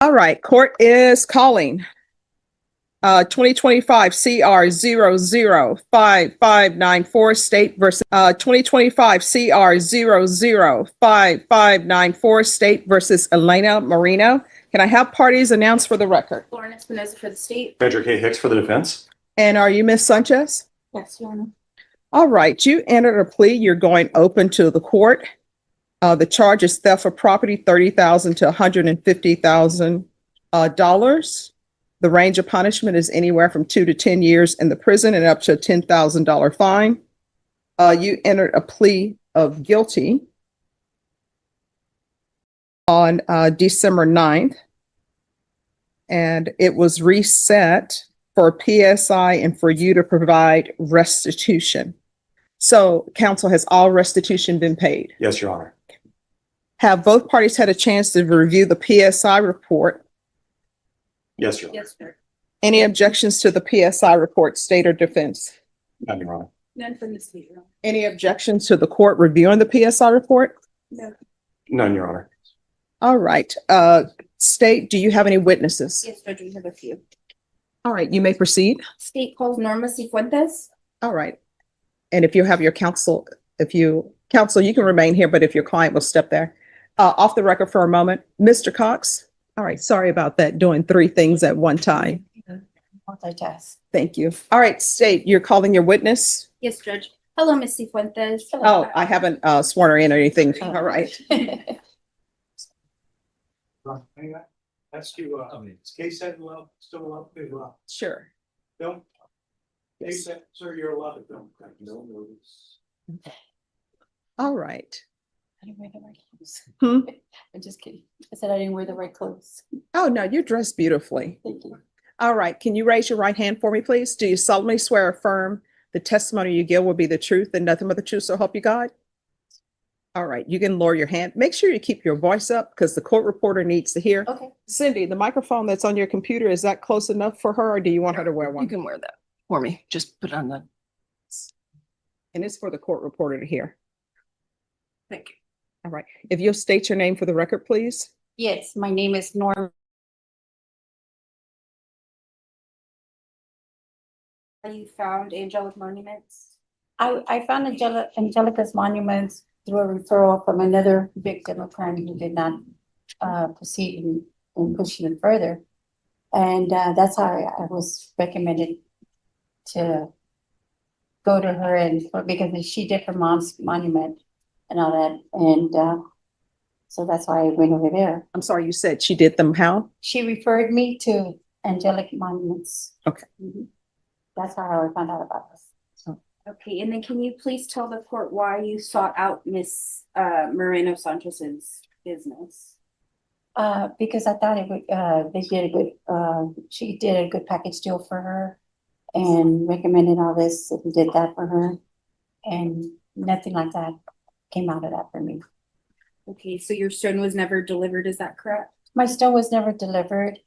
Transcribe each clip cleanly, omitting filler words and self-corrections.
All right, court is calling 2025 CR 005594 State versus 2025 CR 005594 State versus Elena Marino. Can I have parties announced for the record? Lauren Espinoza for the state. Frederick A. Hicks for the defense. And are you Ms. Sanchez? Yes, Your Honor. All right, you entered a plea. You're going open to the court. The charge is theft of property, $30,000 to $150,000. The range of punishment is anywhere from 2 to 10 years in the prison and up to a $10,000 fine. You entered a plea of guilty on December 9th, and it was reset for PSI and for you to provide restitution. So, counsel, has all restitution been paid? Yes, Your Honor. Have both parties had a chance to review the PSI report? Yes, Your Honor. Yes, sir. Any objections to the PSI report, state or defense? None, Your Honor. None from the state, Your Honor. Any objections to the court reviewing the PSI report? No. None, Your Honor. All right. State, do you have any witnesses? Yes, Judge, we have a few. All right, you may proceed. State calls Norma Cifuentes. All right. And if you have your counsel, you can remain here, but if your client will step there. Off the record for a moment, Mr. Cox. All right, sorry about that, doing 3 things at one time. Multitask. Thank you. All right, state, you're calling your witness? Yes, Judge. Hello, Miss Cifuentes. Oh, I haven't sworn her in or anything. All right. Ask you, is case set still up to, Sure. film? Yes. Case set, sir, you're allowed to film. No notice. All right. I didn't wear the right clothes. Hmm? I'm just kidding. I said I didn't wear the right clothes. Oh, no, you're dressed beautifully. Thank you. All right. Can you raise your right hand for me, please? Do you solemnly swear or affirm the testimony you give will be the truth and nothing but the truth, so help you God? All right. You can lower your hand. Make sure you keep your voice up because the court reporter needs to hear. Okay. Cindy, the microphone that's on your computer, is that close enough for her or do you want her to wear You one? can wear that for me. Just put it on the, And it's for the court reporter to hear. thank you. All right. If you'll state your name for the record, please. Yes, my name is Norma. You found angelic monuments? I found Angelica's monuments through a referral from another victim of crime who did not proceed in pushing it further. And that's how I was recommended to go to her and because she did her mom's monument and all that. And so that's why I went over there. I'm sorry, you said she did them how? She referred me to angelic monuments. Okay. Mhm. That's how I found out about this. Okay, and then can you please tell the court why you sought out Miss Moreno Sanchez's business? Because I thought it would, she did a good package deal for her and recommended all this and did that for her. And nothing like that came out of that for me. Okay, so your stone was never delivered, is that correct? My stone was never delivered.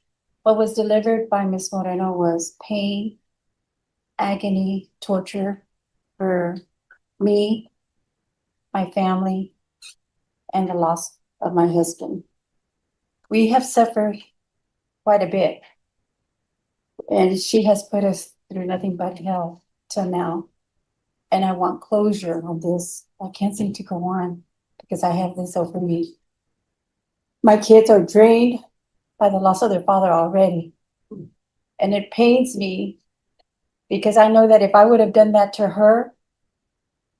What was delivered by Miss Moreno was pain, agony, torture for me, my family, and the loss of my husband. We have suffered quite a bit. And she has put us through nothing but hell till now. And I want closure on this. I can't seem to go on because I have this over me. My kids are drained by the loss of their father already. And it pains me because I know that if I would have done that to her,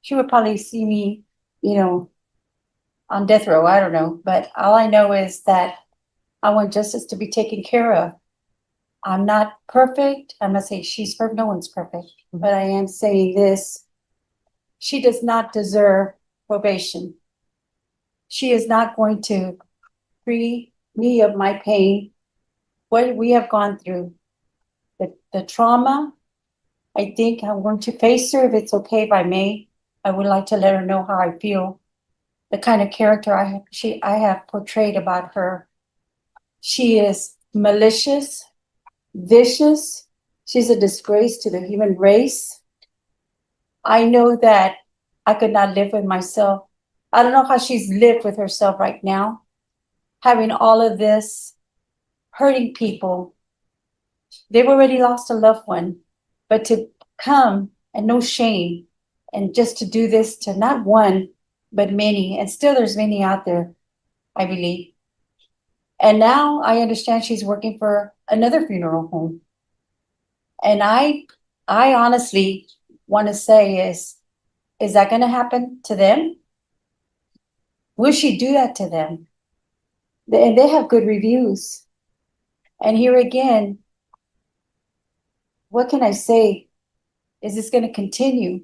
she would probably see me, on death row. I don't know. But all I know is that I want justice to be taken care of. I'm not perfect. I'm not saying she's perfect. No one's perfect. But I am saying this. She does not deserve probation. She is not going to free me of my pain. What we have gone through, the trauma, I think I'm going to face her if it's okay if I may. I would like to let her know how I feel, the kind of character I have portrayed about her. She is malicious, vicious. She's a disgrace to the human race. I know that I could not live with myself. I don't know how she's lived with herself right now, having all of this hurting people. They've already lost a loved one, but to come and no shame and just to do this to not one, but many, and still there's many out there, I believe. And now I understand she's working for another funeral home. And I honestly want to say is that going to happen to them? Will she do that to them? And they have good reviews. And here again, what can I say? Is this going to continue?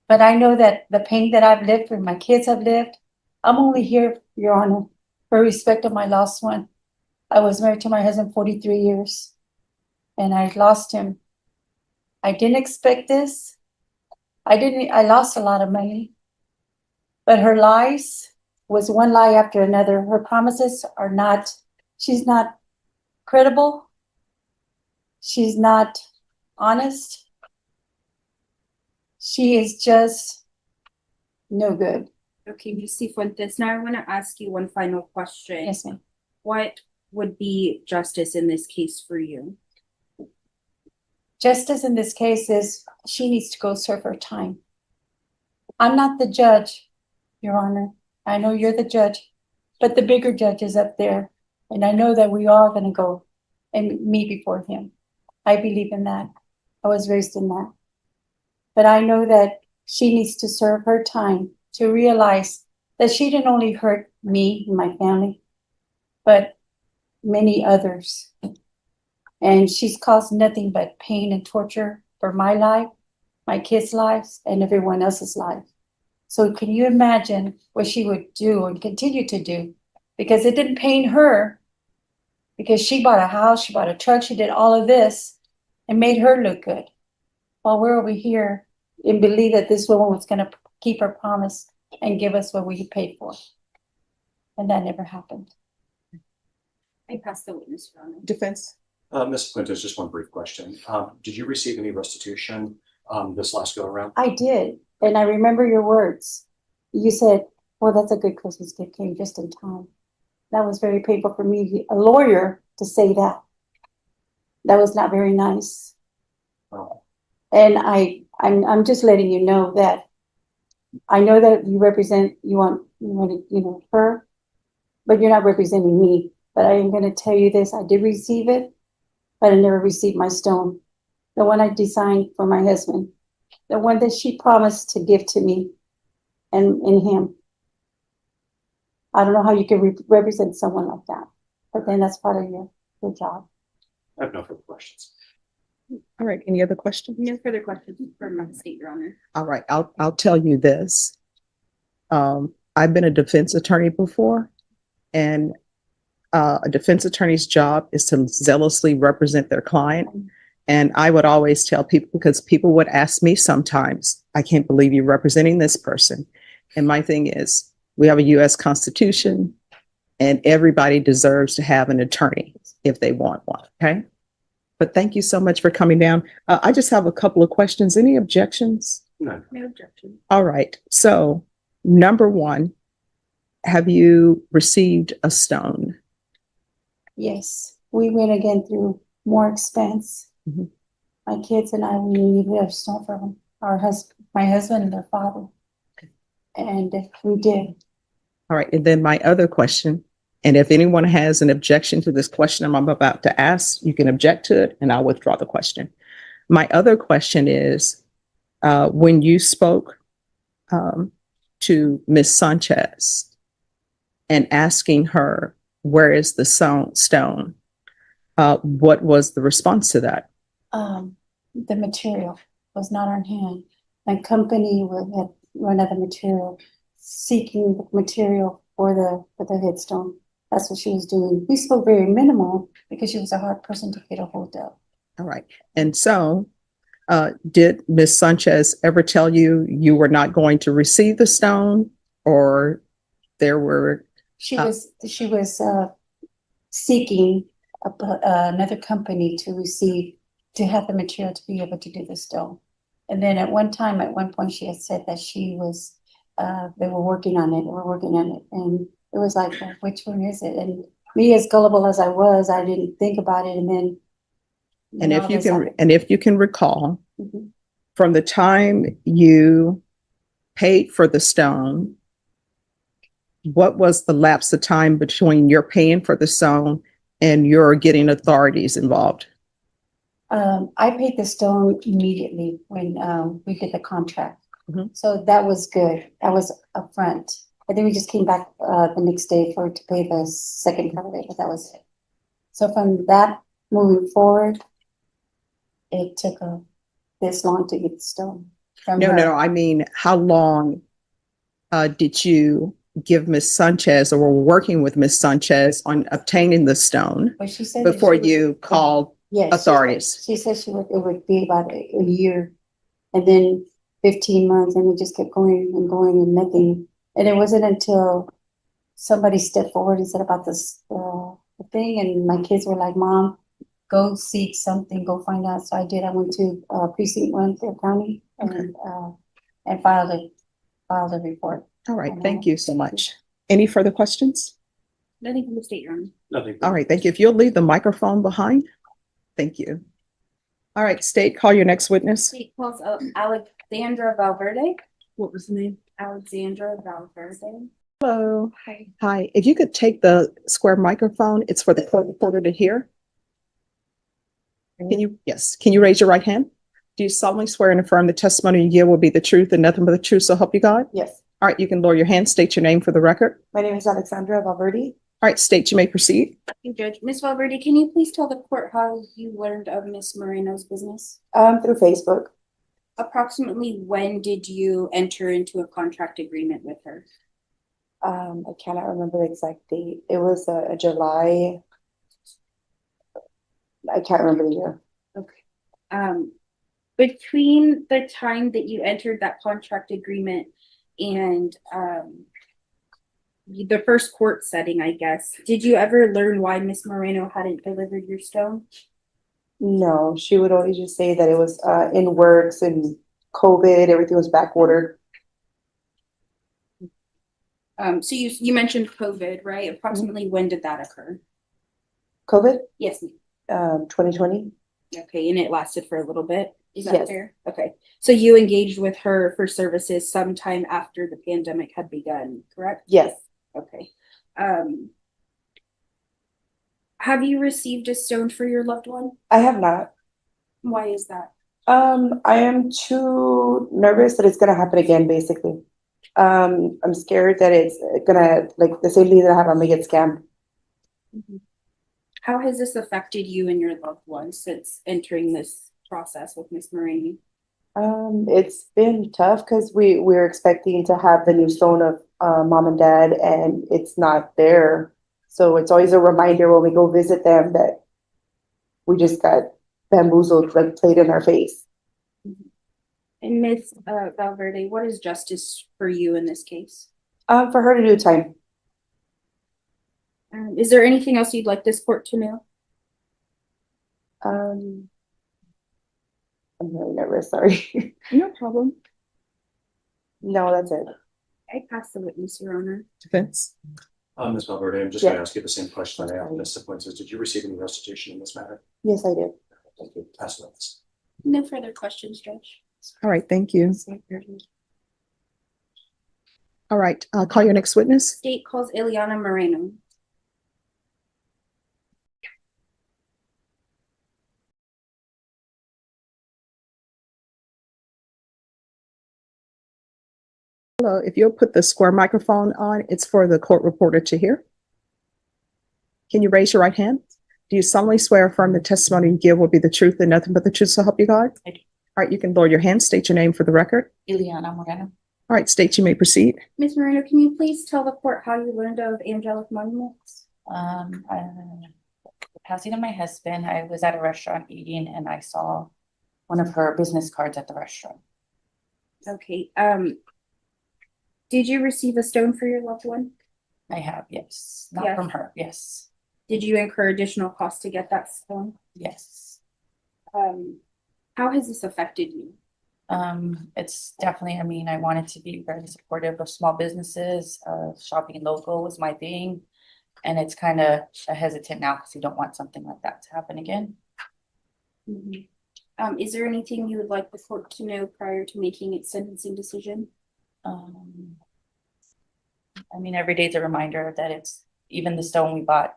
But I know that the pain that I've lived and my kids have lived, I'm only here, Your Honor, for respect of my lost one. I was married to my husband 43 years and I lost him. I didn't expect this. I lost a lot of money, but her lies was one lie after another. Her promises are not, she's not credible. She's not honest. She is just no good. Okay, Ms. Fuentes, now I want to ask you one final question. Yes, ma'am. What would be justice in this case for you? Justice in this case is she needs to go serve her time. I'm not the judge, Your Honor. I know you're the judge, but the bigger judge is up there. And I know that we are going to go and meet before him. I believe in that. I was raised in that. But I know that she needs to serve her time to realize that she didn't only hurt me and my family, but many others. And she's caused nothing but pain and torture for my life, my kids' lives, and everyone else's life. So can you imagine what she would do and continue to do? Because it didn't pain her, because she bought a house, she bought a truck, she did all of this and made her look good. While we're over here and believe that this woman was going to keep her promise and give us what we paid for. And that never happened. I pass the witness, Your Honor. Defense? Ms. Fuentes, just one brief question. Did you receive any restitution this last go around? I did. And I remember your words. You said, well, that's a good Christmas gift, came just in time. That was very painful for me, a lawyer, to say that. That was not very nice. Oh. And I'm just letting you know that I know that you represent, you want her, but you're not representing me. But I am going to tell you this, I did receive it, but I never received my stone. The one I designed for my husband, the one that she promised to give to me and him. I don't know how you can represent someone like that, but then that's part of your job. I have no further questions. All right, any other questions? No further questions from my state, Your Honor. All right, I'll tell you this. I've been a defense attorney before, and a defense attorney's job is to zealously represent their client. And I would always tell people, because people would ask me sometimes, I can't believe you're representing this person. And my thing is, we have a US Constitution, and everybody deserves to have an attorney if they want one, okay? But thank you so much for coming down. I just have a couple of questions. Any objections? No. No objection. All right. So, number one, have you received a stone? Yes, we went again through more expense. Mhm. My kids and I, we needed a stone from my husband and their father. And we did. All right. And then my other question, and if anyone has an objection to this question I'm about to ask, you can object to it and I'll withdraw the question. My other question is, when you spoke to Ms. Sanchez and asking her, where is the stone? What was the response to that? The material was not on hand. My company had run out of material, seeking the material for the headstone. That's what she was doing. We spoke very minimal because she was a hard person to get a hold of. All right. And so, did Ms. Sanchez ever tell you you were not going to receive the stone, or there were? She was seeking another company to have the material to be able to do the stone. And then at one point, she had said that they were working on it, and it was like, well, which one is it? And me, as gullible as I was, I didn't think about it, and then. And all this happened. if you can recall, Mhm. from the time you paid for the stone, what was the lapse of time between your paying for the stone and your getting authorities involved? I paid the stone immediately when, we did the contract. Mhm. So that was good. That was upfront. And then we just came back, the next day to pay the second part of it, but that was it. So from that moving forward, it took this long to get the stone from No, her. no, I mean, how long did you give Miss Sanchez or were working with Miss Sanchez on obtaining the stone But she said that before she would- you called Yes, authorities? She said it would be about a year, and then 15 months, and it just kept going and nothing. And it wasn't until somebody stepped forward and said about this, the thing, and my kids were like, "Mom, go seek something, go find out." So I did. I went to, precinct 1, Fair County, and filed a report. All right, thank you so much. Any further questions? Nothing from the state, Your Honor. Nothing. All right, thank you. If you'll leave the microphone behind, thank you. All right, state, call your next witness. State calls Alexandra Valverde. What was the name? Alexandra Valverde. Hello. Hi. Hi, if you could take the square microphone, it's for the court reporter to hear. Can you raise your right hand? Do you solemnly swear and affirm the testimony you give will be the truth and nothing but the truth, so help you God? Yes, All right, you can lower your hand, state your name for the record. my name is Alexandra Valverde. All right, state, you may proceed. Thank you, Judge. Ms. Valverde, can you please tell the court how you learned of Miss Moreno's business? Through Facebook. Approximately when did you enter into a contract agreement with her? I cannot remember the exact date. It was a July. I can't remember the year. Between the time that you entered that contract agreement and the first court setting, I guess, did you ever learn why Miss Moreno hadn't delivered your stone? No, she would always just say that it was in works and COVID, everything was back ordered. So you mentioned COVID, right? Approximately when did that occur? COVID, Yes, ma'am. 2020. Okay, and it lasted for a little bit. Is that Yes. fair? Okay. So you engaged with her for services sometime after the pandemic had begun, correct? Yes, Okay. Have you received a stone for your loved one? I have not. Why is that? I am too nervous that it's gonna happen again, basically. I'm scared that it's gonna, like the same thing that happened, I'm gonna get scammed. How has this affected you and your loved one since entering this process with Miss Moreno? It's been tough because we're expecting to have the new stone of mom and dad, and it's not there. So it's always a reminder when we go visit them that we just got bamboozled, like played in our face. And Miss Valverde, what is justice for you in this case? For her to do time. Is there anything else you'd like this court to know? I'm really nervous, sorry. No problem. No, that's it. I pass the witness, Your Honor. Defense. Ms. Valverde, I'm just Yeah. gonna ask you the same question I asked Ms. Fuentes. Did you receive any restitution in this matter? Yes, I did. Thank you. Pass the witness. No further questions, Judge. All right, thank you. All right, call your next witness. State calls Ileana Moreno. Hello, if you'll put the square microphone on, it's for the court reporter to hear. Can you raise your right hand? Do you solemnly swear or affirm the testimony you give will be the truth and nothing but the truth, so help you God? I do. All right, you can lower your hand, state your name for the record. Ileana Moreno. All right, state, you may proceed. Ms. Moreno, can you please tell the court how you learned of angelic monuments? The passing of my husband, I was at a restaurant eating and I saw one of her business cards at the restaurant. Okay, did you receive a stone for your loved one? I have, yes, not Yes. from her, yes, Did you incur additional costs to get that stone? yes. How has this affected you? It's definitely, I mean, I wanted to be very supportive of small businesses, shopping local was my thing. And it's kind of a hesitant now because you don't want something like that to happen again. Mhm. Is there anything you would like the court to know prior to making its sentencing decision? I mean, every day's a reminder that it's, even the stone we bought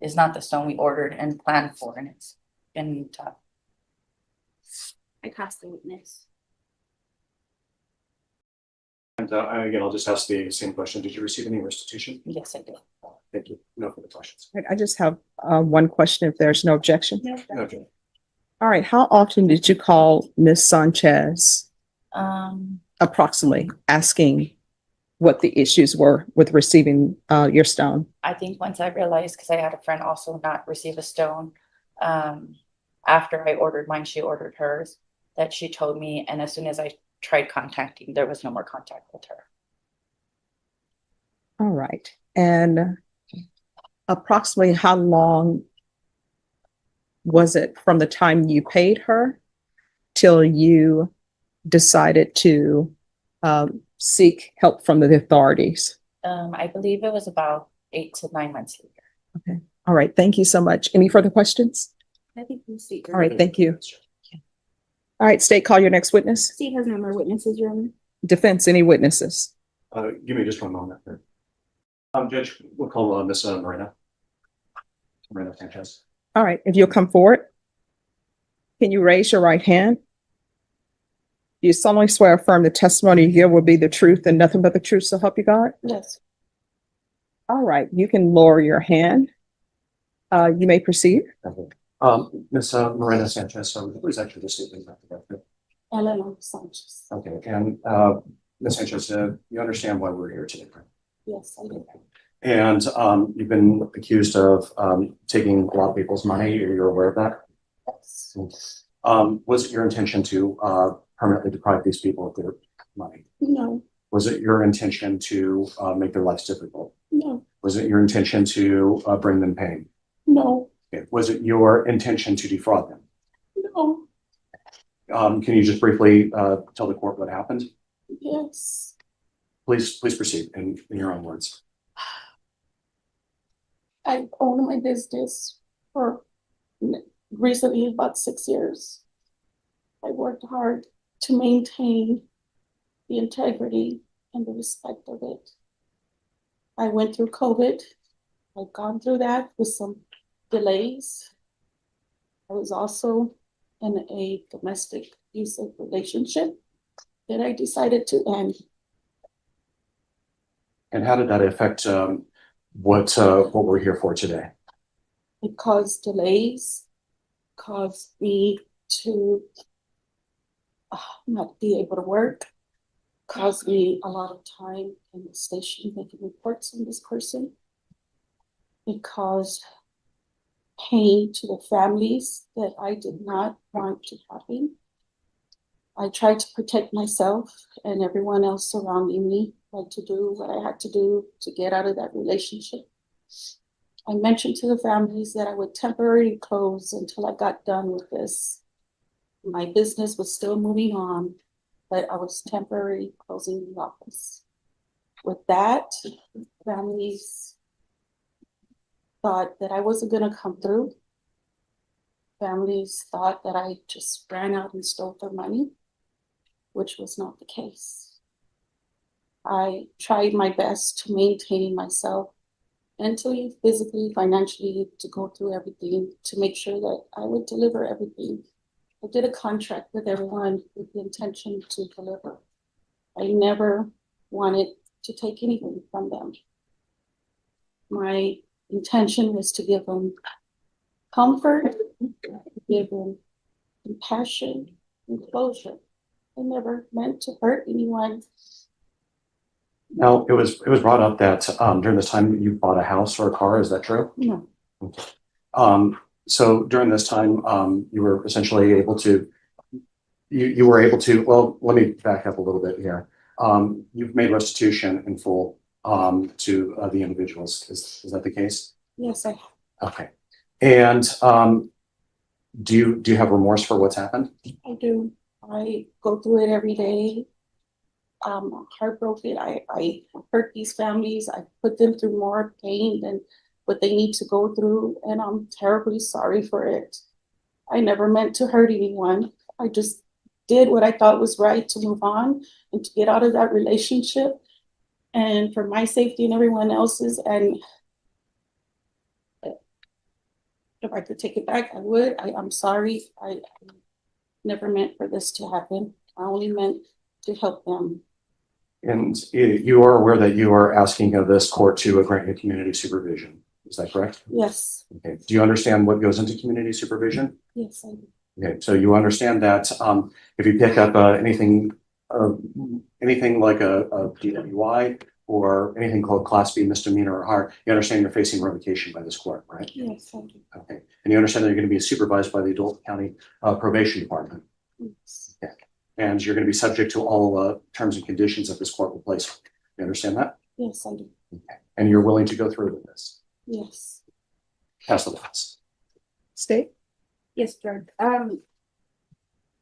is not the stone we ordered and planned for, and it's been tough. I cast the witness. And again, I'll just ask the same question. Did you receive any restitution? Yes, I do. Thank you. No further questions. I just have one question if there's no objection. Okay. All right, how often did you call Ms. Sanchez Um, approximately asking what the issues were with receiving your stone? I think once I realized, because I had a friend also not receive a stone, after I ordered mine, she ordered hers, that she told me, and as soon as I tried contacting, there was no more contact with her. All right, and approximately how long was it from the time you paid her till you decided to seek help from the authorities? I believe it was about 8 to 9 months later. All right, thank you so much. Any further questions? I think the state. All right, thank you. All right, state, call your next witness. State has no more witnesses, Your Honor. Defense, any witnesses? Give me just one moment here. Judge, we'll call Miss Moreno Sanchez. All right, if you'll come forward. Can you raise your right hand? Do you solemnly swear or affirm the testimony you give will be the truth and nothing but the truth, so help you God? Yes. All right, you can lower your hand. You may proceed. Miss Moreno Sanchez, so please actually just state things after that. Elena Sanchez. Okay, and Ms. Sanchez, you understand why we're here today, right? Yes, I do. And you've been accused of taking a lot of people's money. You're aware of that? Yes. Was it your intention to permanently deprive these people of their money? No, Was it your intention to make their lives difficult? no, Was it your intention to bring them pain? no, Okay. Was it your intention to defraud them? no, Can you just briefly tell the court what happened? yes. Please proceed in your own words. I've owned my business for recently about 6 years. I worked hard to maintain the integrity and the respect of it. I went through COVID. I've gone through that with some delays. I was also in a domestic abusive relationship that I decided to end. And how did that affect what we're here for today? It caused delays, caused me to not be able to work, caused me a lot of time in the station making reports on this person. It caused pain to the families that I did not want to happen. I tried to protect myself and everyone else surrounding me, like to do what I had to do to get out of that relationship. I mentioned to the families that I would temporarily close until I got done with this. My business was still moving on, but I was temporarily closing the office. With that, families thought that I wasn't gonna come through. Families thought that I just ran out and stole their money, which was not the case. I tried my best to maintain myself mentally, physically, financially, to go through everything, to make sure that I would deliver everything. I did a contract with everyone with the intention to deliver. I never wanted to take anything from them. My intention was to give them comfort, give them compassion and closure. I never meant to hurt anyone. Now, it was brought up that during this time you bought a house or a car. Is that true? No, So during this time, you were essentially able to, you were able to, well, let me back up a little bit here. You've made restitution in full to the individuals. Is that the case? yes, I Okay. And do you have remorse for what's happened? do. I go through it every day. I'm heartbroken. I hurt these families. I put them through more pain than what they need to go through, and I'm terribly sorry for it. I never meant to hurt anyone. I just did what I thought was right to move on and to get out of that relationship, and for my safety and everyone else's. And if I could take it back, I would. I'm sorry. I never meant for this to happen. I only meant to help them. And you are aware that you are asking of this court to grant you community supervision. Is that correct? Yes, Okay. Do you understand what goes into community supervision? yes, I do. Okay, so you understand that if you pick up anything like a DWI or anything called Class B misdemeanor or higher, you understand you're facing revocation by this court, right? Yes, I do. Okay, and you understand that you're going to be supervised by the Adult County Probation Department, Yes, and you're going to be subject to all terms and conditions that this court will place on you. You understand that? yes, I do. Okay, and you're willing to go through with this? Yes. Pass the witness. State? Yes, Judge.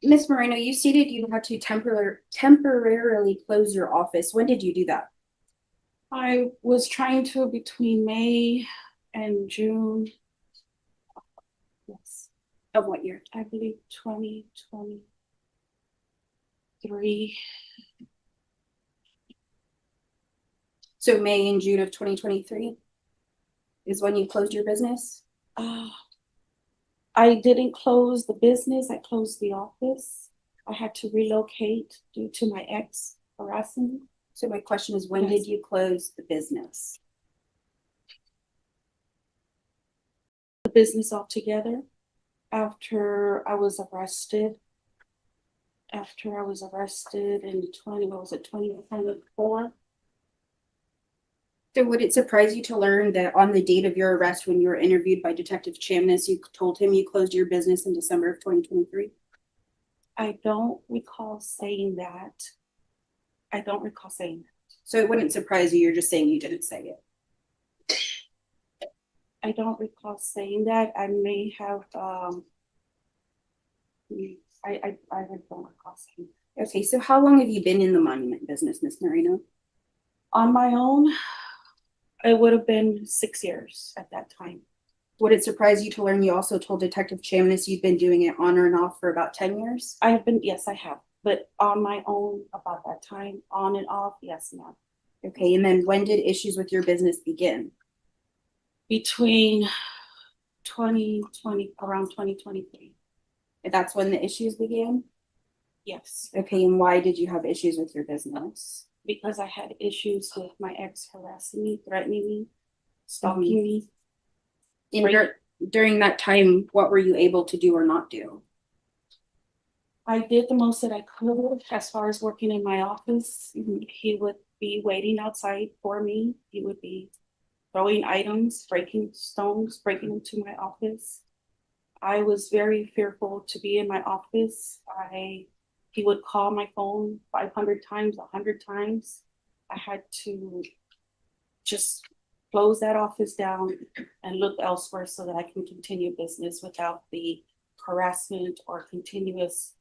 Ms. Moreno, you stated you had to temporarily close your office. When did you do that? I was trying to between May and June. Yes, Of what year? I believe 2023. So May and June of 2023 is when you closed your business? I didn't close the business. I closed the office. I had to relocate due to my ex harassing me. So my question is, when did you close the business? The business altogether after I was arrested. After I was arrested in 2024. So would it surprise you to learn that on the date of your arrest, when you were interviewed by Detective Chamness, you told him you closed your business in December of 2023? I don't recall saying that. I don't recall saying that. So it wouldn't surprise you, you're just saying you didn't say it. I don't recall saying that. I may have, I really don't recall saying that. Okay, so how long have you been in the monument business, Ms. Moreno? On my own, it would have been 6 years at that time. Would it surprise you to learn you also told Detective Chamness you've been doing it on and off for about 10 years? Yes, I have. But on my own about that time, on and off, yes, ma'am. Okay, and then when did issues with your business begin? Between 2020, around 2023. And that's when the issues began? Yes, Okay, and why did you have issues with your business? because I had issues with my ex harassing me, threatening me, stalking me. And during that time, what were you able to do or not do? I did the most that I could as far as working in my office. He would be waiting outside for me. He would be throwing items, breaking stones, breaking into my office. I was very fearful to be in my office. He would call my phone 500 times, 100 times. I had to just close that office down and look elsewhere so that I can continue business without the harassment or continuous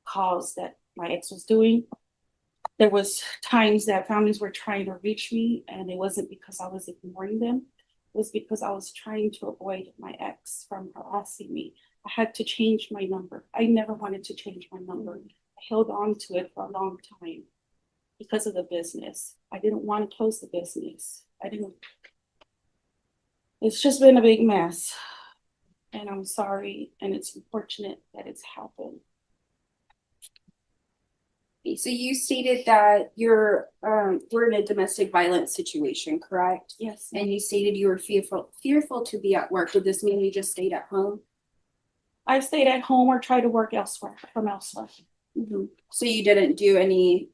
calls that my ex was doing. There was times that families were trying to reach me, and it wasn't because I was ignoring them. It was because I was trying to avoid my ex from harassing me. I had to change my number. I never wanted to change my number. I held on to it for a long time because of the business. I didn't want to close the business. It's just been a big mess. And I'm sorry, and it's unfortunate that it's happened. So you stated that you're we're in a domestic violence situation, correct? Yes. And you stated you were fearful to be at work. Did this mean you just stayed at home? I stayed at home or tried to work elsewhere, from elsewhere. So you didn't do any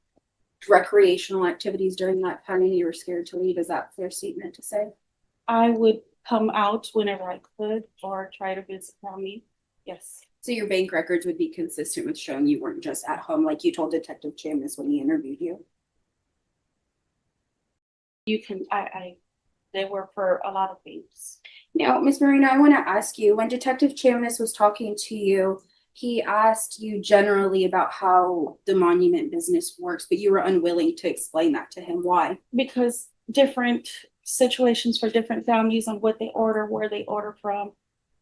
recreational activities during that time and you were scared to leave? Is that a fair statement to say? I would come out whenever I could or try to visit family. Yes. So your bank records would be consistent with showing you weren't just at home, like you told Detective Chamness when he interviewed you? You can, they were for a lot of things. Now, Ms. Moreno, I want to ask you, when Detective Chamness was talking to you, he asked you generally about how the monument business works, but you were unwilling to explain that to him. Why? Because different situations for different families on what they order, where they order from,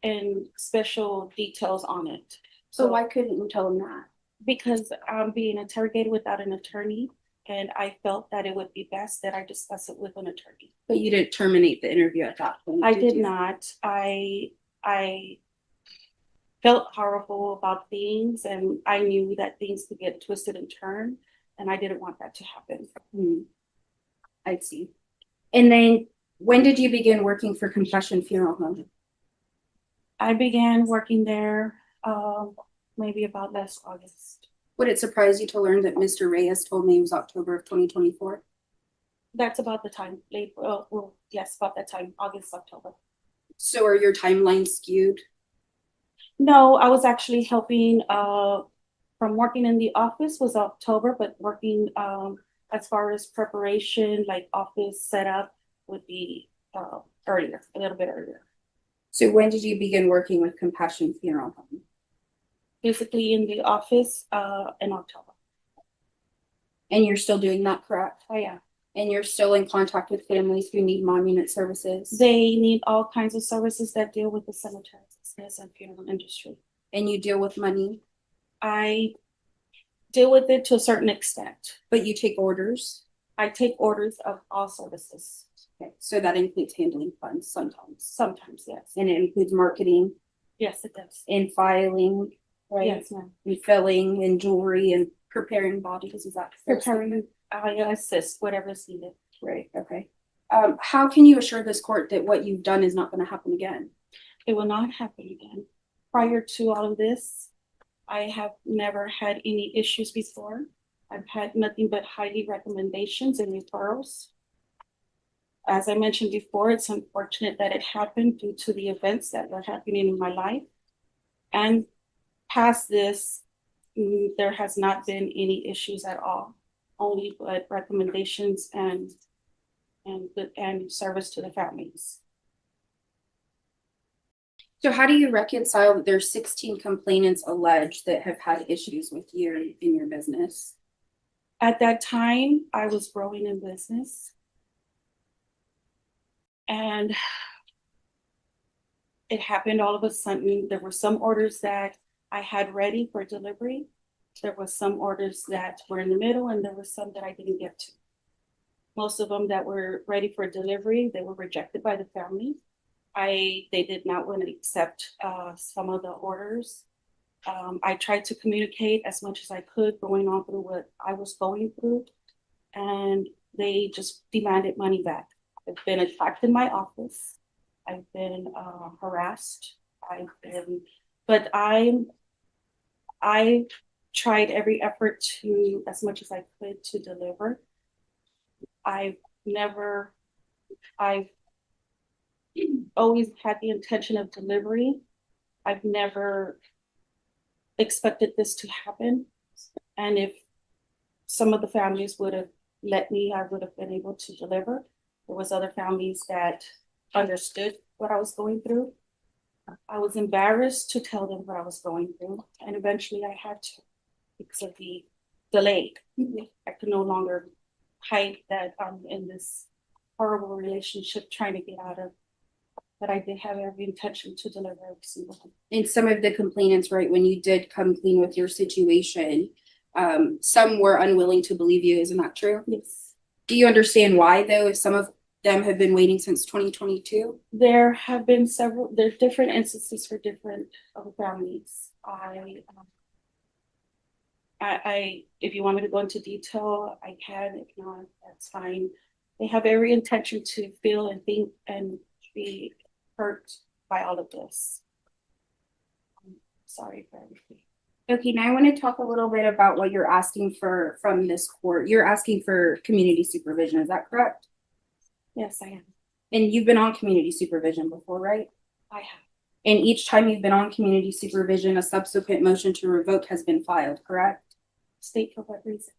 and special details on it. So why couldn't you tell him that? Because I'm being interrogated without an attorney, and I felt that it would be best that I discuss it with an attorney. But you didn't terminate the interview at that point. I did you? not. I felt horrible about things, and I knew that things could get twisted and turned, and I didn't want that to happen. I see. And then when did you begin working for Confession Funeral Home? I began working there maybe about last August. Would it surprise you to learn that Mr. Reyes told me it was October of 2024? That's about the time, well, yes, about that time, August, October. So are your timelines skewed? No, I was actually helping, from working in the office was October, but working, as far as preparation, like office setup would be, earlier, a little bit earlier. So when did you begin working with Compassion Funeral Home? Physically in the office, in October. And you're still doing that, correct? Oh, yeah. And you're still in contact with families who need monument services? They need all kinds of services that deal with the cemetery business and funeral industry. And you deal with money, I deal with it to a certain extent. but you take orders? I take orders of all services. Okay, so that includes handling funds sometimes. Sometimes, yes. And it includes marketing Yes, it does. and filing, right? Yes, ma'am. Refilling and jewelry and preparing bodies, is that? fair statement? Preparing, I assist whatever is needed. Right, okay. How can you assure this court that what you've done is not gonna happen again? It will not happen again. Prior to all of this, I have never had any issues before. I've had nothing but highly recommendations and referrals. As I mentioned before, it's unfortunate that it happened due to the events that were happening in my life. And past this, there has not been any issues at all, only but recommendations and service to the families. So how do you reconcile that there's 16 complainants alleged that have had issues with you in your business? At that time, I was growing in business. And it happened all of a sudden. There were some orders that I had ready for delivery. There were some orders that were in the middle, and there were some that I didn't get to. Most of them that were ready for delivery, they were rejected by the family. They did not want to accept some of the orders. I tried to communicate as much as I could going on through what I was going through, and they just demanded money back. I've been attacked in my office. I've been harassed. But I tried every effort to, as much as I could, to deliver. I've always had the intention of delivery. I've never expected this to happen. And if some of the families would have let me, I would have been able to deliver. There was other families that understood what I was going through. I was embarrassed to tell them what I was going through, and eventually I had to because of the delay. I could no longer hide that I'm in this horrible relationship trying to get out of, but I did have every intention to deliver every single one. And some of the complainants, right, when you did come clean with your situation, some were unwilling to believe you, isn't that true? Yes. Do you understand why though, if some of them have been waiting since 2022? There have been there are different instances for different families. If you want me to go into detail, I can. If not, that's fine. They have every intention to feel and think and be hurt by all of this. I'm sorry for everything. Okay, now I want to talk a little bit about what you're asking for from this court. You're asking for community supervision, is that correct? Yes, I am. And you've been on community supervision before, right? I have. And each time you've been on community supervision, a subsequent motion to revoke has been filed, correct? State for what reason?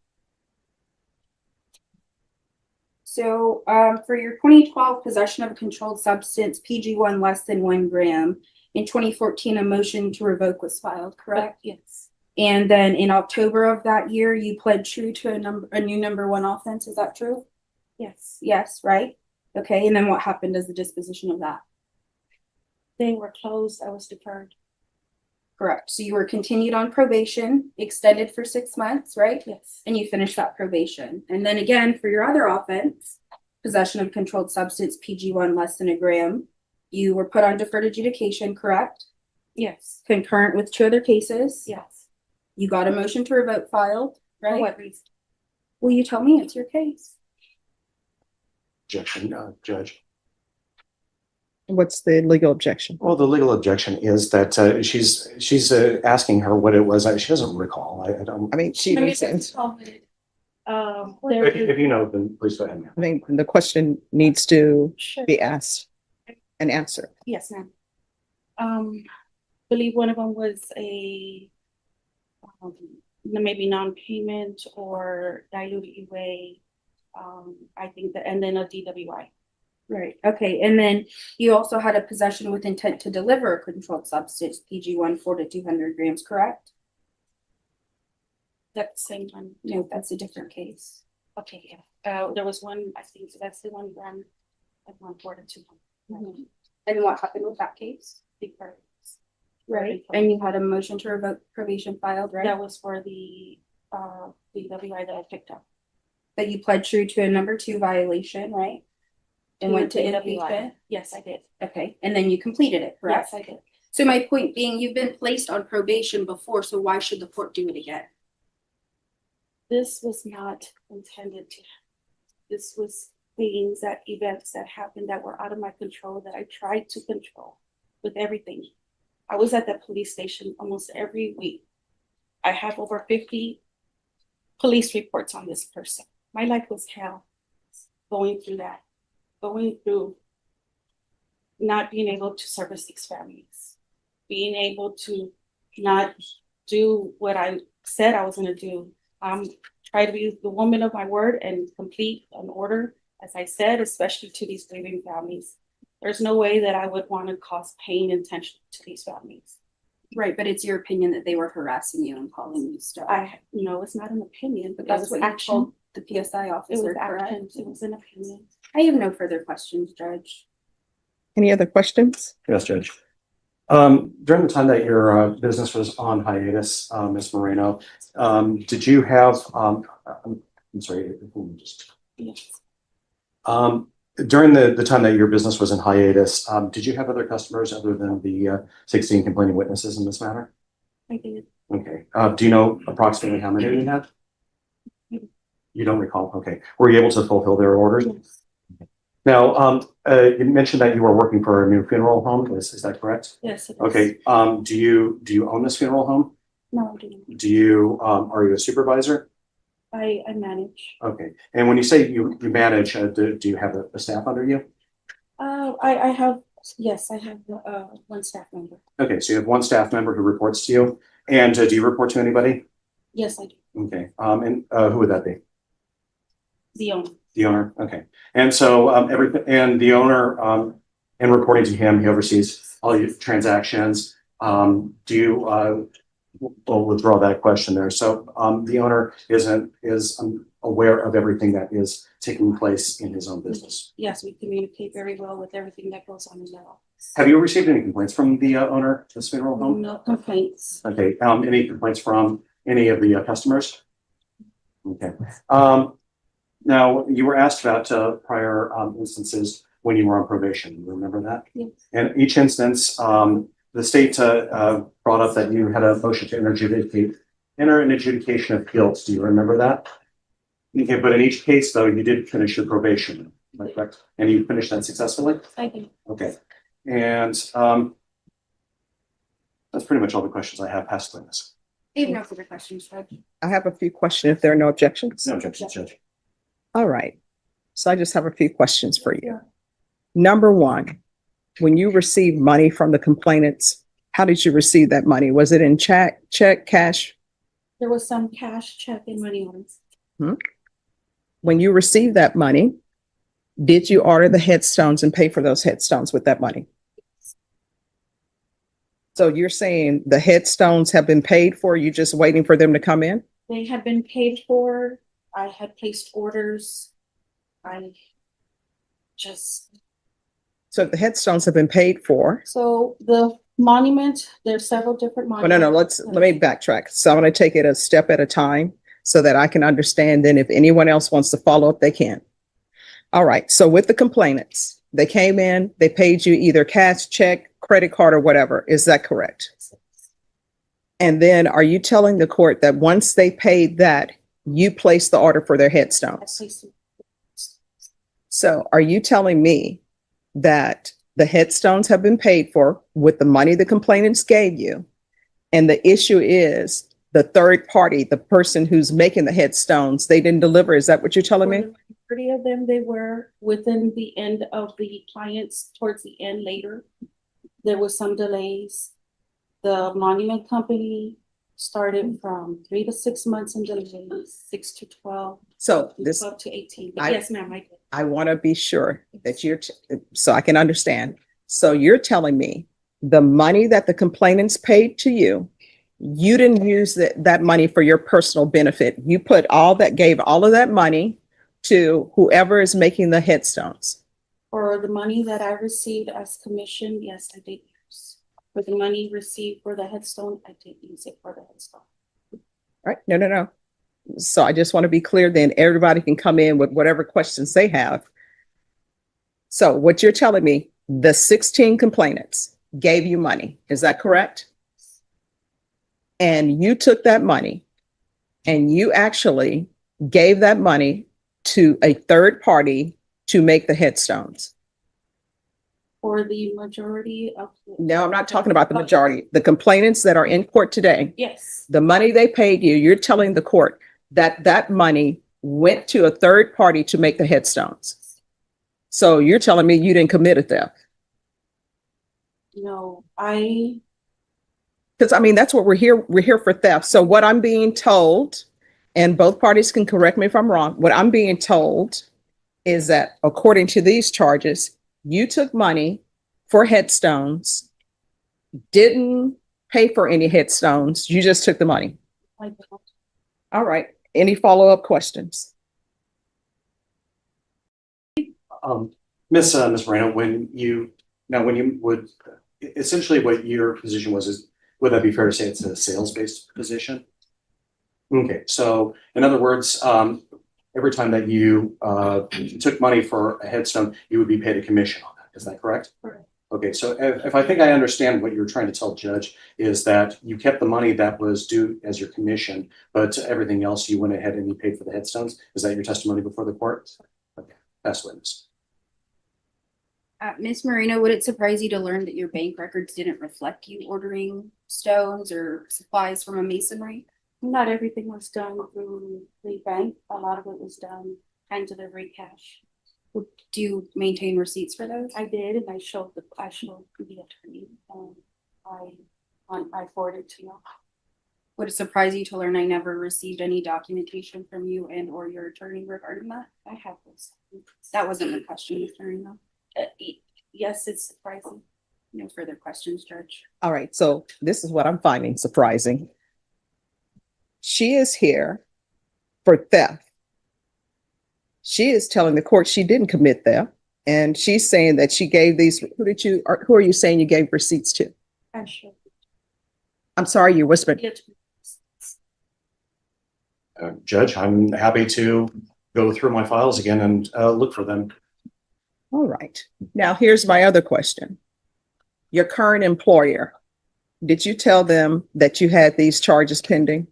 So for your 2012 possession of a controlled substance, PG1 less than 1 gram, in 2014, a motion to revoke was filed, correct? Yes. And then in October of that year, you pled true to a new number 1 offense. Is that true? Yes. Yes, right? Okay, and then what happened as the disposition of that? They were closed, I was deferred. Correct. So you were continued on probation, extended for 6 months, right? Yes, And you finished that probation. And then again, for your other offense, possession of controlled substance, PG1 less than a gram, you were put on deferred adjudication, correct? yes, Concurrent with 2 other cases. yes. You got a motion to revoke filed, For right? what reason? Will you tell me? It's your case. Objection, Judge. What's the legal objection? Well, the legal objection is that she's asking her what it was. She doesn't recall. I don't. I mean, she Let me needs to, just call it. If you know, then please go ahead. I think the question needs to Sure. be asked and answered. Yes, ma'am. Believe one of them was a maybe non-payment or diluted away. I think that, and then a DWI. Right. Okay. And then you also had a possession with intent to deliver a controlled substance, PG1 4 to 200 grams, correct? That's the same one. No, that's a different case. Okay, yeah. There was one, I think that's the 1 gram at 1 to 200. And what happened with that case? Deferred. Right. And you had a motion to revoke probation filed, right? That was for the DWI that I picked up. But you pled true to a number 2 violation, right? And went to inpatient? Yes, I did. Okay. And then you completed it, correct? Yes, I did. So my point being, you've been placed on probation before, so why should the court do it again? This was not intended to. This was events that happened that were out of my control that I tried to control with everything. I was at the police station almost every week. I have over 50 police reports on this person. My life was hell going through that, going through not being able to service these families, being able to not do what I said I was going to do. Try to be the woman of my word and complete an order, as I said, especially to these grieving families. There's no way that I would want to cause pain and tension to these families. Right, but it's your opinion that they were harassing you and calling you stuff. No, it's not an opinion, But it that's was what you action. told the PSI It officer, was correct? action. It was an opinion. I have no further questions, Judge. Any other questions? Yes, Judge. During the time that your business was on hiatus, Ms. Moreno, did you have, I'm sorry, just, Yes. during the time that your business was in hiatus, did you have other customers other than the 16 complaining witnesses in this matter? I did. Okay. Do you know approximately how many you had? You don't recall? Okay. Were you able to fulfill their orders? Yes. Now, you mentioned that you were working for a new funeral home. Is that correct? Yes, it is. Okay. Do you own this funeral home? No, I didn't. Do you are you a supervisor? I manage. Okay. And when you say you manage, do you have a staff under you? I have, yes, I have one staff member. Okay. So you have one staff member who reports to you. And do you report to anybody? Yes, I do. Okay. And who would that be? The owner. The owner. Okay. And so the owner, in reporting to him, he oversees all your transactions. Do you we'll withdraw that question there. So the owner is aware of everything that is taking place in his own business. Yes, we communicate very well with everything that goes on in the office. Have you received any complaints from the owner of this funeral home? No complaints. Okay. Any complaints from any of the customers? Okay. Now you were asked about prior instances when you were on probation. You remember that? Yes. And each instance, the state brought up that you had a motion to enter an adjudication of guilt. Do you remember that? Okay, but in each case, though, you did finish your probation, am I correct? And you finished that successfully? I do. Okay. And that's pretty much all the questions I have. Past witness. I have no further questions, Judge. I have a few questions if there are no objections. No objections, Judge. All right. So I just have a few questions for you. Number one, when you received money from the complainants, how did you receive that money? Was it in check, cash? There was some cash, check, and money orders. When you received that money, did you order the headstones and pay for those headstones with that money? So you're saying the headstones have been paid for, you just waiting for them to come in? They had been paid for. I had placed orders. I just, So the headstones have been paid for. so the monument, there's several different Oh, monuments. no, let me backtrack. So I'm going to take it a step at a time so that I can understand. Then if anyone else wants to follow up, they can. All right. So with the complainants, they came in, they paid you either cash, check, credit card, or whatever. Is that correct? And then are you telling the court that once they paid that, you placed the order for their headstones? So are you telling me that the headstones have been paid for with the money the complainants gave you? And the issue is the third party, the person who's making the headstones, they didn't deliver. Is that what you're telling me? For the majority of them, they were within the end of the clients, towards the end later. There was some delays. The monument company started from 3 to 6 months in delays, 6 to 12, So this, 12 to 18. But I- yes, ma'am, I did. I want to be sure that so I can understand. So you're telling me the money that the complainants paid to you, you didn't use that money for your personal benefit. You gave all of that money to whoever is making the headstones. For the money that I received as commission, yes, I did use. For the money received for the headstone, I did use it for the headstone. Right? No. So I just want to be clear, then everybody can come in with whatever questions they have. So what you're telling me, the 16 complainants gave you money. Is that correct? And you took that money and you actually gave that money to a third party to make the headstones. For the majority of. No, I'm not talking about the majority. The complainants that are in court today, Yes, the money they paid you, you're telling the court that that money went to a third party to make the headstones. So you're telling me you didn't commit a theft? no, Because I mean, that's what we're here for theft. So what I'm being told, and both parties can correct me if I'm wrong, what I'm being told is that according to these charges, you took money for headstones, didn't pay for any headstones, you just took the money. I don't. All right. Any follow-up questions? Miss Moreno, when you would, essentially what your position was, is, would that be fair to say it's a sales-based position? Okay, so in other words, every time that you took money for a headstone, you would be paid a commission on that. Is that correct? Correct. Okay, so if I think I understand what you're trying to tell the judge is that you kept the money that was due as your commission, but everything else you went ahead and you paid for the headstones. Is that your testimony before the court? Okay, that's witness. Ms. Moreno, would it surprise you to learn that your bank records didn't reflect you ordering stones or supplies from a masonry? Not everything was done through the bank. A lot of it was done hand delivery cash. Do you maintain receipts for those? I did, and I showed the attorney, and I forwarded to you. Would it surprise you to learn I never received any documentation from you and or your attorney regarding that? I have those. That wasn't the question, Ms. Moreno. Yes, it's surprising. No further questions, Judge. All right. So this is what I'm finding surprising. She is here for theft. She is telling the court she didn't commit theft. And she's saying that she gave these, who are you saying you gave receipts to? I showed I'm sorry, you whispered. the attorney. Judge, I'm happy to go through my files again and look for them. All right. Now, here's my other question. Your current employer, did you tell them that you had these charges pending?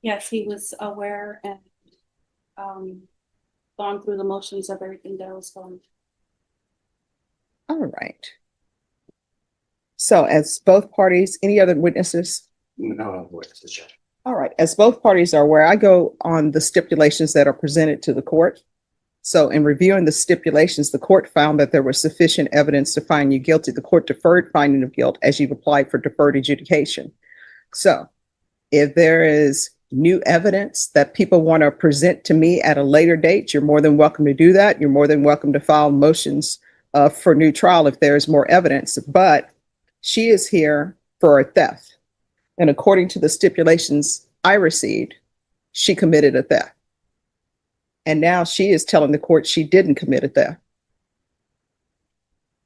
Yes, he was aware and gone through the motions of everything that was going. All right. So as both parties, any other witnesses? No, witnesses, Judge. All right. As both parties are aware, I go on the stipulations that are presented to the court. So in reviewing the stipulations, the court found that there was sufficient evidence to find you guilty. The court deferred finding of guilt as you've applied for deferred adjudication. So if there is new evidence that people want to present to me at a later date, you're more than welcome to do that. You're more than welcome to file motions for new trial if there is more evidence. But she is here for a theft. And according to the stipulations I received, she committed a theft. And now she is telling the court she didn't commit a theft.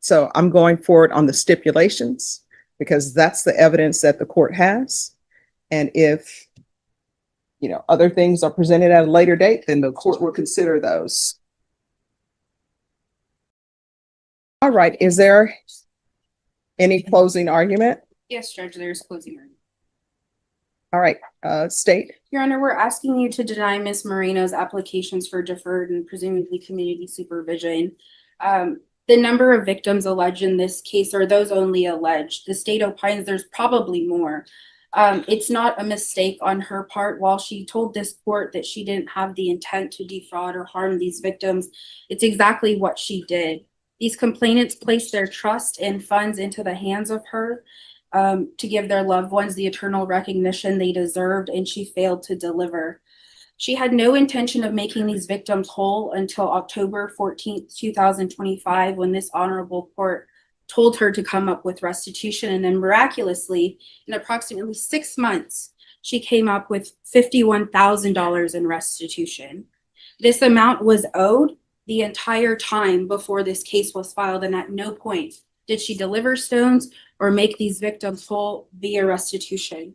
So I'm going forward on the stipulations because that's the evidence that the court has. And if, other things are presented at a later date, then the court will consider those. All right, is there any closing argument? Yes, Judge, there's closing argument. All right, state. Your Honor, we're asking you to deny Ms. Moreno's applications for deferred and presumably community supervision. The number of victims alleged in this case are those only alleged. The state opines there's probably more. It's not a mistake on her part. While she told this court that she didn't have the intent to defraud or harm these victims, it's exactly what she did. These complainants placed their trust and funds into the hands of her to give their loved ones the eternal recognition they deserved, and she failed to deliver. She had no intention of making these victims whole until October 14th, 2025, when this honorable court told her to come up with restitution. And then miraculously, in approximately 6 months, she came up with $51,000 in restitution. This amount was owed the entire time before this case was filed, and at no point did she deliver stones or make these victims whole via restitution.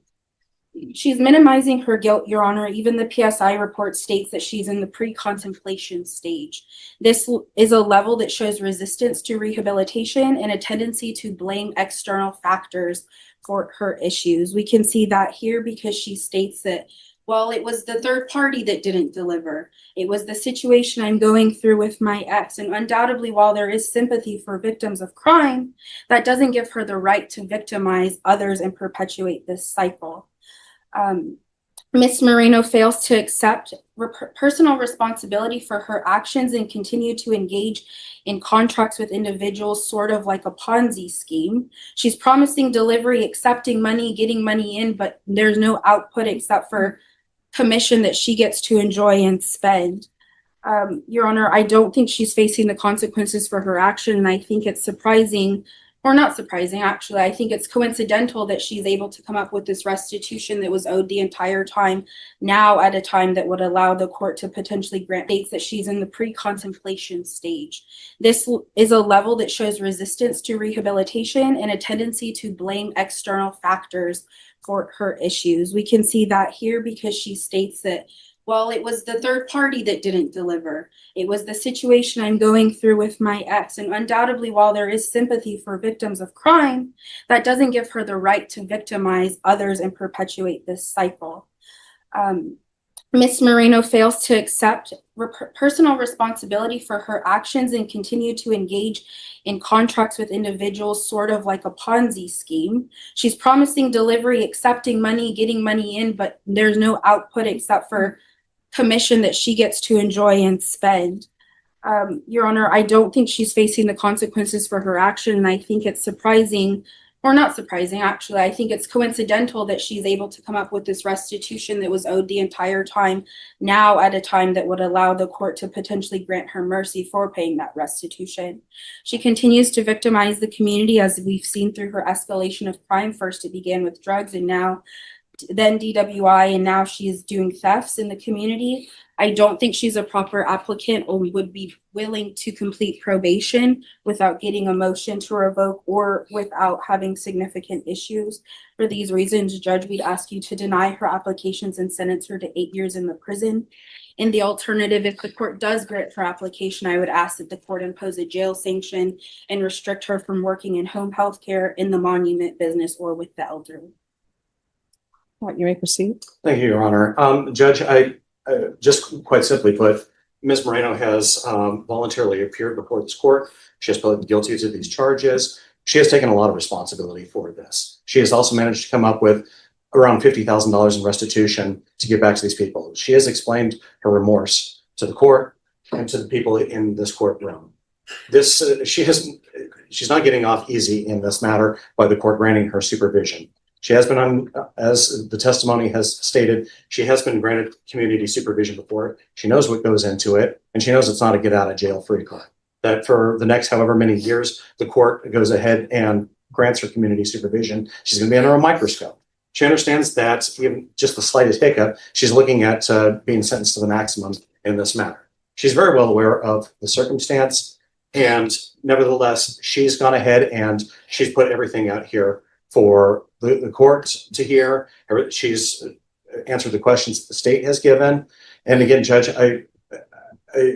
She's minimizing her guilt, Your Honor. Even the PSI report states that she's in the pre-contemplation stage. This is a level that shows resistance to rehabilitation and a tendency to blame external factors for her issues. We can see that here because she states that, well, it was the third party that didn't deliver. It was the situation I'm going through with my ex. And undoubtedly, while there is sympathy for victims of crime, that doesn't give her the right to victimize others and perpetuate this cycle. Ms. Moreno fails to accept personal responsibility for her actions and continue to engage in contracts with individuals, sort of like a Ponzi scheme. She's promising delivery, accepting money, getting money in, but there's no output except for commission that she gets to enjoy and spend. Your Honor, I don't think she's facing the consequences for her action, and I think it's surprising, or not surprising, actually. I think it's coincidental that she's able to come up with this restitution that was owed the entire time, now at a time that would allow the court to potentially grant dates that she's in the pre-contemplation stage. This is a level that shows resistance to rehabilitation and a tendency to blame external factors for her issues. We can see that here because she states that, well, it was the third party that didn't deliver. It was the situation I'm going through with my ex. And undoubtedly, while there is sympathy for victims of crime, that doesn't give her the right to victimize others and perpetuate this cycle. Ms. Moreno fails to accept personal responsibility for her actions and continue to engage in contracts with individuals, sort of like a Ponzi scheme. She's promising delivery, accepting money, getting money in, but there's no output except for commission that she gets to enjoy and spend. Your Honor, I don't think she's facing the consequences for her action, and I think it's surprising, or not surprising, actually. I think it's coincidental that she's able to come up with this restitution that was owed the entire time, now at a time that would allow the court to potentially grant her mercy for paying that restitution. She continues to victimize the community, as we've seen through her escalation of crime. First, it began with drugs, and then DWI, and now she's doing thefts in the community. I don't think she's a proper applicant or would be willing to complete probation without getting a motion to revoke or without having significant issues. For these reasons, Judge, we'd ask you to deny her applications and sentence her to 8 years in the prison. In the alternative, if the court does grant her application, I would ask that the court impose a jail sanction and restrict her from working in home health care, in the monument business, or with the elderly. All right, you may proceed. Thank you, Your Honor. Judge, I just quite simply put, Ms. Moreno has voluntarily appeared before this court. She has pled guilty to these charges. She has taken a lot of responsibility for this. She has also managed to come up with around $50,000 in restitution to give back to these people. She has explained her remorse to the court and to the people in this courtroom. She's not getting off easy in this matter by the court granting her supervision. She has been as the testimony has stated, she has been granted community supervision before. She knows what goes into it, and she knows it's not a get out of jail free card. That for the next however many years, the court goes ahead and grants her community supervision, she's going to be under a microscope. She understands that even just the slightest hiccup, she's looking at being sentenced to the maximum in this matter. She's very well aware of the circumstance. And nevertheless, she's gone ahead and she's put everything out here for the court to hear. She's answered the questions the state has given. And again, Judge,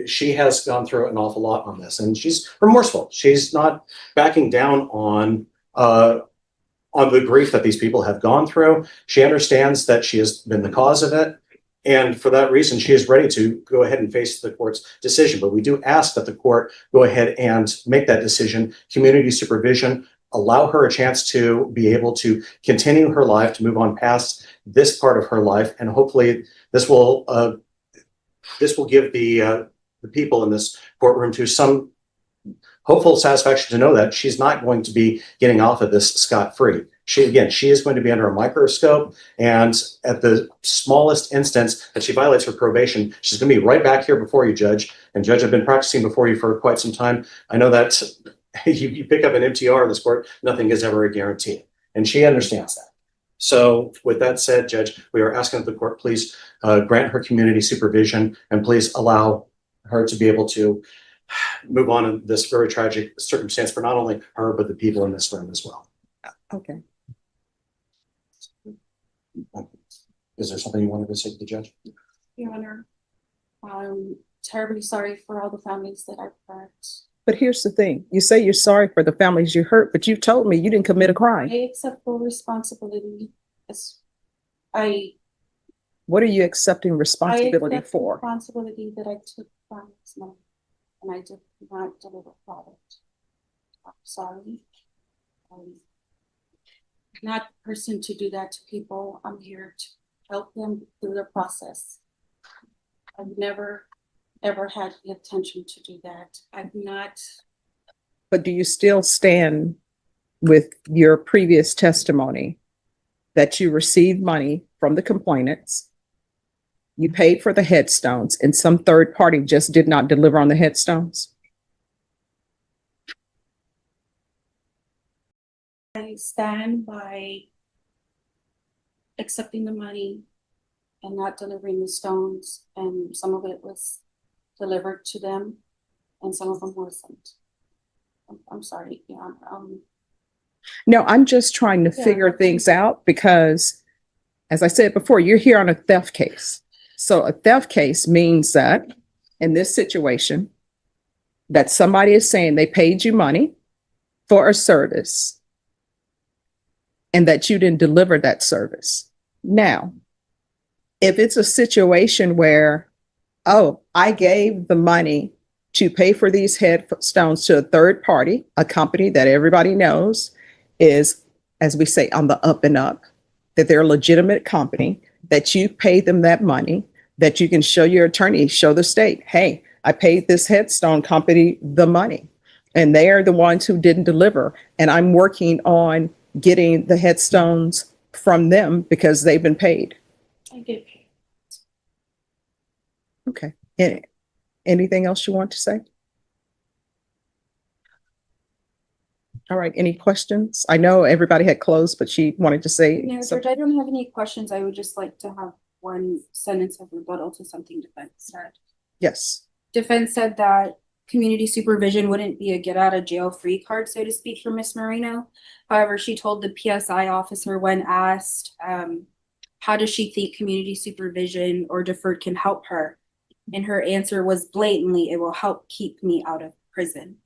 she has gone through an awful lot on this, and she's remorseful. She's not backing down on the grief that these people have gone through. She understands that she has been the cause of it. And for that reason, she is ready to go ahead and face the court's decision. But we do ask that the court go ahead and make that decision. Community supervision, allow her a chance to be able to continue her life, to move on past this part of her life. And hopefully this will give the people in this courtroom to some hopeful satisfaction to know that she's not going to be getting off of this scot-free. She is going to be under a microscope, and at the smallest instance that she violates her probation, she's going to be right back here before you, Judge. And Judge, I've been practicing before you for quite some time. I know that you pick up an MTR in this court, nothing is ever a guarantee, and she understands that. So with that said, Judge, we are asking that the court please grant her community supervision, and please allow her to be able to move on in this very tragic circumstance for not only her, but the people in this room as well. Okay. Is there something you wanted to say to the judge? Your Honor, I'm terribly sorry for all the families that I've hurt. But here's the thing. You say you're sorry for the families you hurt, but you told me you didn't commit a crime. I accept full responsibility. What are you accepting I responsibility accept for? responsibility that I took from this money, and I did not deliver product. I'm sorry. I'm not the person to do that to people. I'm here to help them through the process. I've never, ever had the intention to do that. I've not. But do you still stand with your previous testimony that you received money from the complainants, you paid for the headstones, and some third party just did not deliver on the headstones? I stand by accepting the money and not delivering the stones, and some of it was delivered to them and some of them wasn't. I'm sorry. Yeah, No, I'm just trying to Yeah. figure things out because, as I said before, you're here on a theft case. So a theft case means that in this situation, that somebody is saying they paid you money for a service and that you didn't deliver that service. Now, if it's a situation where, oh, I gave the money to pay for these headstones to a third party, a company that everybody knows is, as we say, on the up and up, that they're a legitimate company, that you paid them that money, that you can show your attorney, show the state, hey, I paid this headstone company the money, and they are the ones who didn't deliver. And I'm working on getting the headstones from them because they've been paid. I did. Okay. Anything else you want to say? All right. Any questions? I know everybody had closed, but she wanted to say. No, George, I don't have any questions. I would just like to have one sentence of rebuttal to something defense said. Yes. Defense said that community supervision wouldn't be a get out of jail free card, so to speak, for Miss Marino. However, she told the PSI officer when asked, how does she think community supervision or deferred can help her? And her answer was blatantly, it will help keep me out of prison.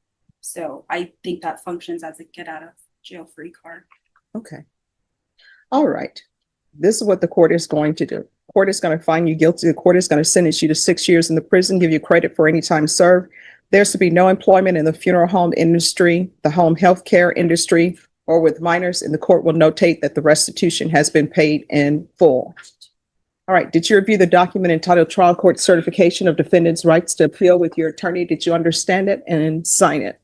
So I think that functions as a get out of jail free card. Okay. All right. This is what the court is going to do. Court is going to find you guilty. The court is going to sentence you to 6 years in the prison, give you credit for any time served. There's to be no employment in the funeral home industry, the home health care industry, or with minors, and the court will notate that the restitution has been paid in full. All right. Did you review the document entitled Trial Court Certification of Defendant's Rights to Appeal with your attorney? Did you understand it and sign it?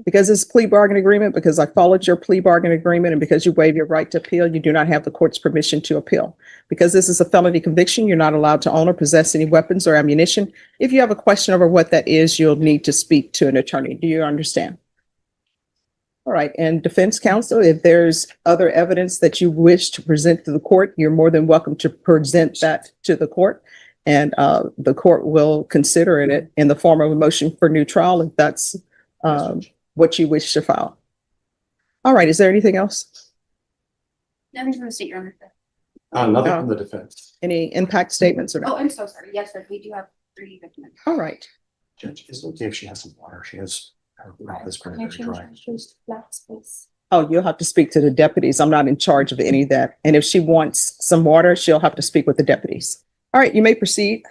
Because it's a plea bargain agreement, because I followed your plea bargain agreement, and because you waive your right to appeal, you do not have the court's permission to appeal. Because this is a felony conviction, you're not allowed to own or possess any weapons or ammunition. If you have a question over what that is, you'll need to speak to an attorney. Do you understand? All right. And defense counsel, if there's other evidence that you wish to present to the court, you're more than welcome to present that to the court. And the court will consider it in the form of a motion for new trial if that's what you wish to file. All right, is there anything else? Nothing from the state, Your Honor. Nothing from the defense. Any impact statements or Oh, no? I'm so sorry. Yes, sir. We do have 3 victims. All right. Judge, is it okay if she has some water? She has, her mouth is very, very dry. Oh, you'll have to speak to the deputies. I'm not in charge of any of that. And if she wants some water, she'll have to speak with the deputies. All right, you may proceed.